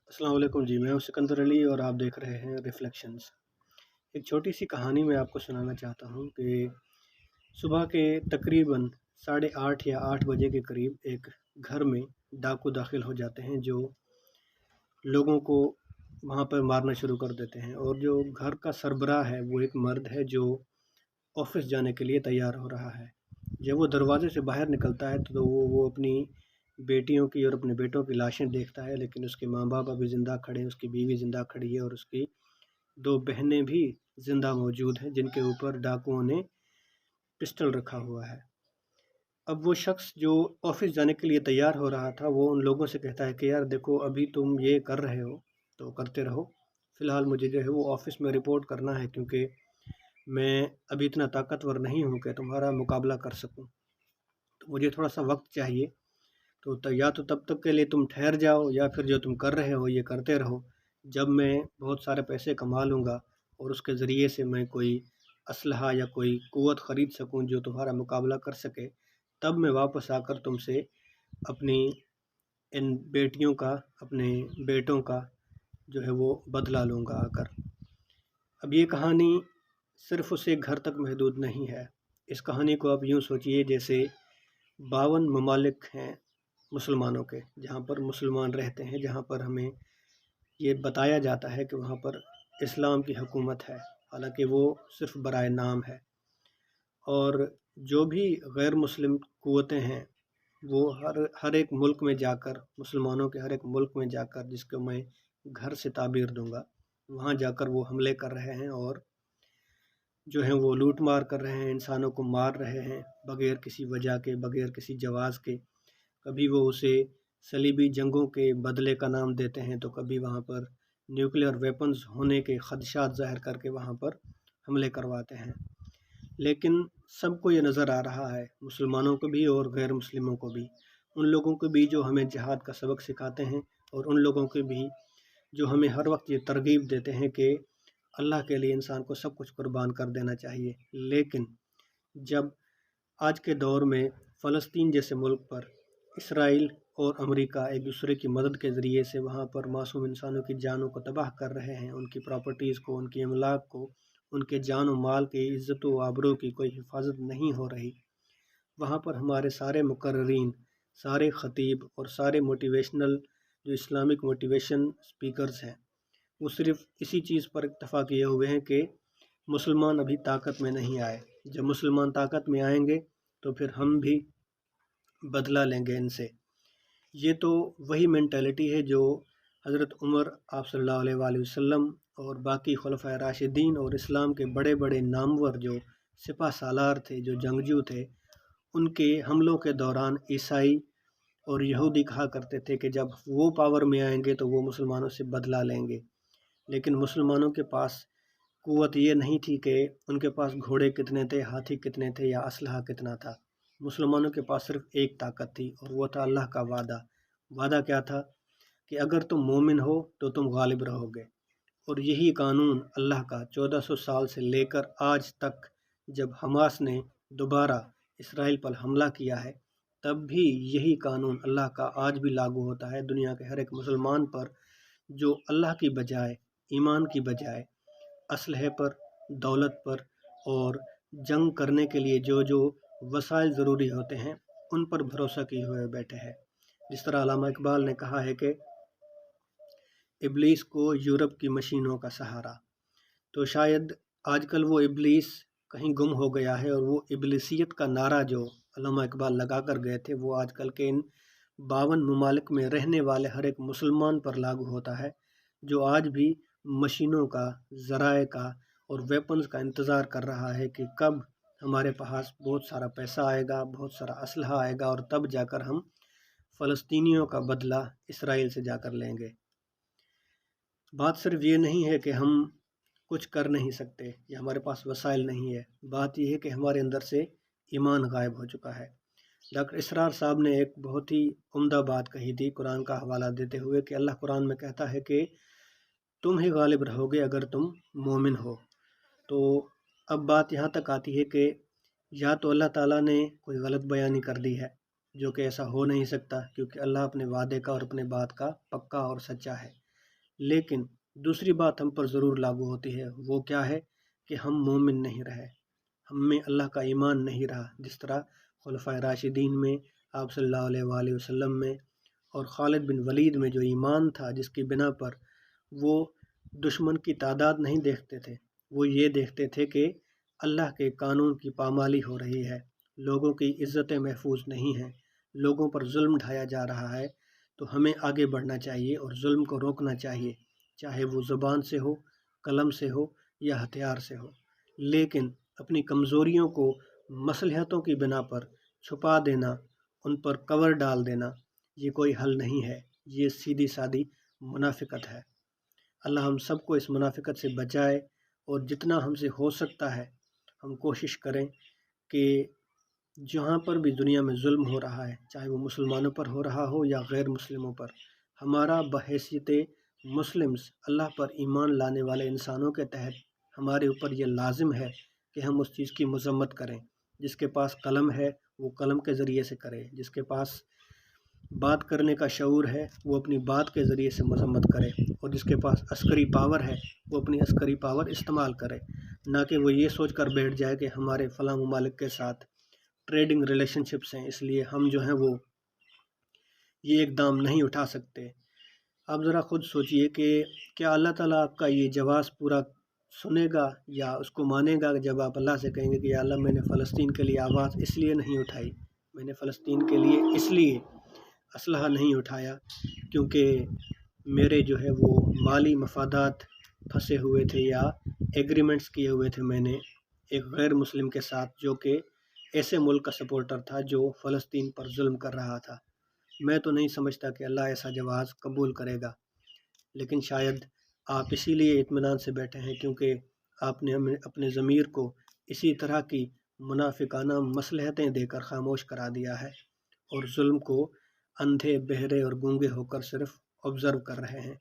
अस्सलाम वालेकुम जी। मैं हूँ सिकंदर अली और आप देख रहे हैं रिफ्लेक्शंस। एक छोटी सी कहानी मैं आपको सुनाना चाहता हूँ कि सुबह के तकरीबन 8:30 या 8 बजे के करीब एक घर में डाकू दाखिल हो जाते हैं जो लोगों को वहाँ पर मारना शुरू कर देते हैं। और जो घर का सरबराह है वो एक मर्द है जो ऑफिस जाने के लिए तैयार हो रहा है। जब वो दरवाजे से बाहर निकलता है तो वो अपनी बेटियों की और अपने बेटों की लाशें देखता है, लेकिन उसके माँ बाप अभी ज़िंदा खड़े हैं, उसकी बीवी ज़िंदा खड़ी है और उसकी 2 बहनें भी ज़िंदा मौजूद हैं जिनके ऊपर डाकुओं ने पिस्टल रखा हुआ है। अब वो शख्स जो ऑफिस जाने के लिए तैयार हो रहा था वो उन लोगों से कहता है कि यार देखो, अभी तुम ये कर रहे हो तो करते रहो, फ़िलहाल मुझे जो है वो ऑफिस में रिपोर्ट करना है, क्योंकि मैं अभी इतना ताकतवर नहीं हूँ कि तुम्हारा मुकाबला कर सकूँ। तो मुझे थोड़ा-सा वक़्त चाहिए। तो या तो तब तक के लिए तुम ठहर जाओ या फिर जो तुम कर रहे हो ये करते रहो। जब मैं बहुत सारे पैसे कमा लूँगा और उसके ज़रिए से मैं कोई असलहा या कोई क़ुव्वत ख़रीद सकूँ जो तुम्हारा मुकाबला कर सके, तब मैं वापस आकर तुमसे अपनी इन बेटियों का, अपने बेटों का जो है वो बदला लूँगा आकर। अब ये कहानी सिर्फ़ उस एक घर तक महदूद नहीं है। इस कहानी को आप यूँ सोचिए जैसे 52 ममालिक हैं मुसलमानों के, जहाँ पर मुसलमान रहते हैं, जहाँ पर हमें ये बताया जाता है कि वहाँ पर इस्लाम की हुकूमत है, हालांकि वो सिर्फ बराए नाम है। और जो भी गैर मुस्लिम क़ुव्वतें हैं वो हर एक मुल्क में जाकर, मुसलमानों के हर एक मुल्क में जाकर, जिसको मैं घर से ताबीर दूंगा, वहाँ जाकर वो हमले कर रहे हैं और जो है वो लूट मार कर रहे हैं, इंसानों को मार रहे हैं बग़ैर किसी वजह के, बग़ैर किसी जवाज़ के। कभी वो उसे सलीबी जंगों के बदले का नाम देते हैं, तो कभी वहाँ पर न्यूक्लियर वेपन्स होने के ख़दशात ज़ाहिर करके वहाँ पर हमले करवाते हैं। लेकिन सबको ये नज़र आ रहा है, मुसलमानों को भी और गैर मुस्लिमों को भी, उन लोगों को भी जो हमें जिहाद का सबक सिखाते हैं और उन लोगों के भी जो हमें हर वक्त ये तरगीब देते हैं कि अल्लाह के लिए इंसान को सब कुछ कुर्बान कर देना चाहिए। लेकिन जब आज के दौर में फ़लस्तीन जैसे मुल्क पर इसराइल और अमेरिका एक दूसरे की मदद के ज़रिए से वहाँ पर मासूम इंसानों की जानों को तबाह कर रहे हैं, उनकी प्रॉपर्टीज़ को, उनकी अमलाक को, उनके जान व माल की इज़्ज़त व आबरू की कोई हिफाजत नहीं हो रही, वहाँ पर हमारे सारे मुकर्रिरीन, सारे ख़तीब और सारे मोटिवेशनल जो इस्लामिक मोटिवेशन स्पीकर्स हैं, वो सिर्फ़ इसी चीज़ पर इत्तफ़ा किए हुए हैं कि मुसलमान अभी ताकत में नहीं आए। जब मुसलमान ताकत में आएंगे तो फिर हम भी बदला लेंगे इनसे। ये तो वही मेंटालिटी है जो हज़रत उमर आप सल्लल्लाहु अलैहि वसल्लम और बाकी खुलफ़ाए राशिदीन और इस्लाम के बड़े बड़े नामवर जो सिपह सालार थे, जो जंगजू थे, उनके हमलों के दौरान ईसाई और यहूदी कहा करते थे कि जब वो पावर में आएंगे तो वो मुसलमानों से बदला लेंगे। लेकिन मुसलमानों के पास क़ुव्वत ये नहीं थी कि उनके पास घोड़े कितने थे, हाथी कितने थे या असलहा कितना था। मुसलमानों के पास सिर्फ़ एक ताकत थी और वो था अल्लाह का वादा। वादा क्या था कि अगर तुम मोमिन हो तो तुम गालिब रहोगे। और यही कानून अल्लाह का 1400 साल से लेकर आज तक, जब हमास ने दोबारा इसराइल पर हमला किया है, तब भी यही कानून अल्लाह का आज भी लागू होता है दुनिया के हर एक मुसलमान पर, जो अल्लाह की बजाय, ईमान की बजाय असलहे पर, दौलत पर और जंग करने के लिए जो जो वसाइल ज़रूरी होते हैं उन पर भरोसा किए हुए बैठे हैं। जिस तरह अल्लामा इकबाल ने कहा है कि इब्लीस को यूरोप की मशीनों का सहारा, तो शायद आजकल वो इब्लीस कहीं गुम हो गया है और वो इब्लिसियत का नारा जो अल्लामा इकबाल लगा कर गए थे वो आजकल के इन 52 ममालिक में रहने वाले हर एक मुसलमान पर लागू होता है, जो आज भी मशीनों का, ज़राए का और वेपन्स का इंतज़ार कर रहा है कि कब हमारे पास बहुत सारा पैसा आएगा, बहुत सारा असलहा आएगा और तब जाकर हम फ़लस्तीनियों का बदला इसराइल से जाकर लेंगे। बात सिर्फ ये नहीं है कि हम कुछ कर नहीं सकते या हमारे पास वसाइल नहीं है, बात यह है कि हमारे अंदर से ईमान गायब हो चुका है। डॉक्टर इसरार साहब ने एक बहुत ही उम्दा बात कही थी कुरान का हवाला देते हुए कि अल्लाह कुरान में कहता है कि तुम ही गालिब रहोगे अगर तुम मोमिन हो। तो अब बात यहाँ तक आती है कि या तो अल्लाह ताला ने कोई गलत बयानी कर दी है, जो कि ऐसा हो नहीं सकता, क्योंकि अल्लाह अपने वादे का और अपने बात का पक्का और सच्चा है। لیکن دوسری بات ہم پر ضرور لاگو ہوتی ہے، وہ کیا ہے کہ ہم مومن نہیں رہے، ہم میں اللہ کا ایمان نہیں رہا، جس طرح خلفائے راشدین میں، آپ صلی اللہ علیہ وآلہ وسلم میں اور خالد بن ولید میں جو ایمان تھا، جس کی بنا پر وہ دشمن کی تعداد نہیں دیکھتے تھے، وہ یہ دیکھتے تھے کہ اللہ کے قانون کی پامالی ہو رہی ہے، لوگوں کی عزتیں محفوظ نہیں ہیں، لوگوں پر ظلم ڈھایا جا رہا ہے، تو ہمیں آگے بڑھنا چاہیے اور ظلم کو روکنا چاہیے، چاہے وہ زبان سے ہو، قلم سے ہو یا ہتھیار سے ہو۔ لیکن اپنی کمزوریوں کو مصلحتوں کی بنا پر چھپا دینا، ان پر کور ڈال دینا، یہ کوئی حل نہیں ہے، یہ سیدھی سادی منافقت ہے۔ اللہ ہم سب کو اس منافقت سے بچائے، اور جتنا ہم سے ہو سکتا ہے ہم کوشش کریں کہ جہاں پر بھی دنیا میں ظلم ہو رہا ہے، چاہے وہ مسلمانوں پر ہو رہا ہو یا غیر مسلموں پر، ہمارا بحیثیت مسلمز اللہ پر ایمان لانے والے انسانوں کے تحت ہمارے اوپر یہ لازم ہے کہ ہم اس چیز کی مذمت کریں۔ جس کے پاس قلم ہے وہ قلم کے ذریعے سے کرے، جس کے پاس بات کرنے کا شعور ہے وہ اپنی بات کے ذریعے سے مذمت کرے، اور جس کے پاس عسکری پاور ہے وہ اپنی عسکری پاور استعمال کرے، نہ کہ وہ یہ سوچ کر بیٹھ جائے کہ ہمارے فلاں ممالک کے ساتھ ٹریڈنگ ریلیشن شپس ہیں، اس لیے ہم جو ہیں وہ یہ اقدام نہیں اٹھا سکتے۔ آپ ذرا خود سوچئے کہ کیا اللہ تعالیٰ آپ کا یہ جواز پورا سنے گا یا اس کو مانے گا جب آپ اللہ سے کہیں گے کہ یا اللہ میں نے فلسطین کے لیے آواز اس لیے نہیں اٹھائی، میں نے فلسطین کے لیے اس لیے اسلحہ نہیں اٹھایا کیونکہ میرے جو ہے وہ مالی مفادات پھنسے ہوئے تھے یا ایگریمنٹس کیے ہوئے تھے میں نے ایک غیر مسلم کے ساتھ، جو کہ ایسے ملک کا سپورٹر تھا جو فلسطین پر ظلم کر رہا تھا۔ میں تو نہیں سمجھتا کہ اللہ ایسا جواز قبول کرے گا، لیکن شاید آپ اسی لیے اطمینان سے بیٹھے ہیں کیونکہ آپ نے اپنے ضمیر کو اسی طرح کی منافقانہ مصلحتیں دے کر خاموش کرا دیا ہے، اور ظلم کو اندھے، بہرے اور گونگے ہو کر صرف آبزرو کر رہے ہیں۔